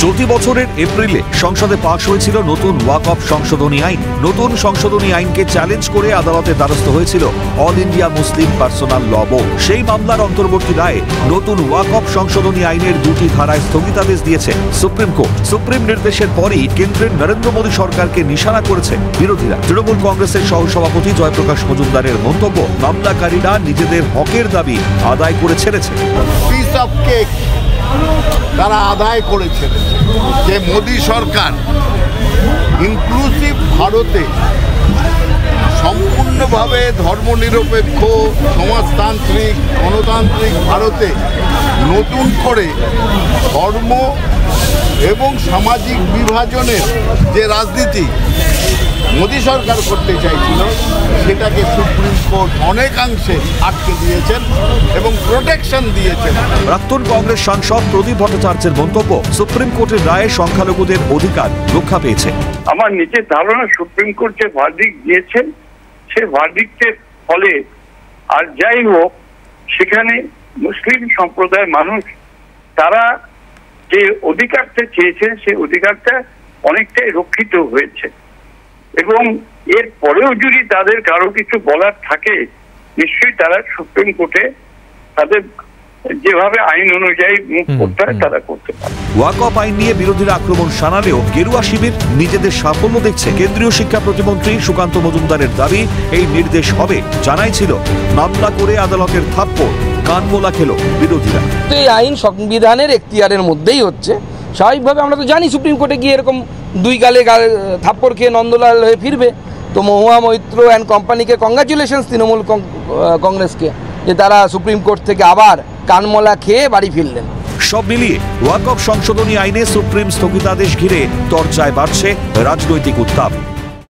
চলতি বছরের এপ্রিলে সংসদে পাশ হয়েছিল নতুন ওয়াকফ সংশোধনী আইন। নতুন সংশোধনী আইনকে চ্যালেঞ্জ করে আদালতের দ্বারস্থ হয়েছিল অল ইন্ডিয়া মুসলিম পার্সোনাল ল বোর্ড। সেই মামলার অন্তর্বর্তী রায়ে নতুন ওয়াকফ সংশোধনী আইনের দুটি ধারায় স্থগিতাদেশ দিয়েছে সুপ্রিম কোর্ট। সুপ্রিম নির্দেশের পরই কেন্দ্রের নরেন্দ্র মোদী সরকারকে নিশানা করেছে বিরোধীরা। তৃণমূল কংগ্রেসের সহসভাপতি জয়প্রকাশ মজুমদারের মন্তব্য, মামলাকারীরা নিজেদের হকের দাবি আদায় করে ছেড়েছে। পিস অফ কেক তারা আদায় করেছে যে মোদী সরকার ইনক্লুসিভ ভারতে সম্পূর্ণভাবে ধর্মনিরপেক্ষ সমাজতান্ত্রিক গণতান্ত্রিক ভারতে নতুন করে ধর্ম এবং সামাজিক বিভাজনের যে রাজনীতি মোদী সরকার করতে চাইছিল সেটাকে সুপ্রিম কোর্ট অনেকাংশে আটকে দিয়েছেন এবং প্রোটেকশন দিয়েছেন। প্রাক্তন কংগ্রেস সাংসদ প্রদীপ ভট্টাচার্যের মন্তব্য, সুপ্রিম কোর্টের রায়ে সংখ্যালঘুদের অধিকার রক্ষা পেয়েছে। আমার নিজের ধারণা সুপ্রিম কোর্ট যে ভার্ডিক্ট দিয়েছেন সে ভার্ডিক্টের ফলে আর যাই হোক সেখানে মুসলিম সম্প্রদায়ের মানুষ তারা যে অধিকারটা চেয়েছেন সেই অধিকারটা অনেকটাই রক্ষিত হয়েছে এবং এর পরেও যদি তাদের কারো কিছু বলার থাকে নিশ্চয়ই তারা সুপ্রিম কোর্টে তাদের যেভাবে আইন অনুযায়ী মুখ করতে হয় তারা করতে পারে। ওয়াকফ আইন নিয়ে বিরোধীরা আক্রমণ শানালেও গেরুয়া শিবির নিজেদের সাফল্য দেখছে। কেন্দ্রীয় শিক্ষা প্রতিমন্ত্রী সুকান্ত মজুমদারের দাবি, এই নির্দেশ হবে জানাই ছিল, মামলা করে আদালতের থাপ্পড় কানমোলা খেল বিরোধীরা। এই আইন সংবিধানের এখতিয়ারের মধ্যেই হচ্ছে। স্বাভাবিকভাবে আমরা তো জানি সুপ্রিম কোর্টে গিয়ে এরকম দুই গালে থাপ্পড় খেয়ে নন্দলাল হয়ে ফিরবে। তো মহুয়া মৈত্র অ্যান্ড কোম্পানিকে কংগ্রাচুলেশনস তৃণমূল কংগ্রেসকে যে তারা সুপ্রিম কোর্ট থেকে আবার কানমলা খেয়ে বাড়ি ফিরলেন। সব মিলিয়ে ওয়াকফ সংশোধনী আইনে সুপ্রিম স্থগিতাদেশ ঘিরে চর্চায় বাড়ছে রাজনৈতিক উত্তাপ।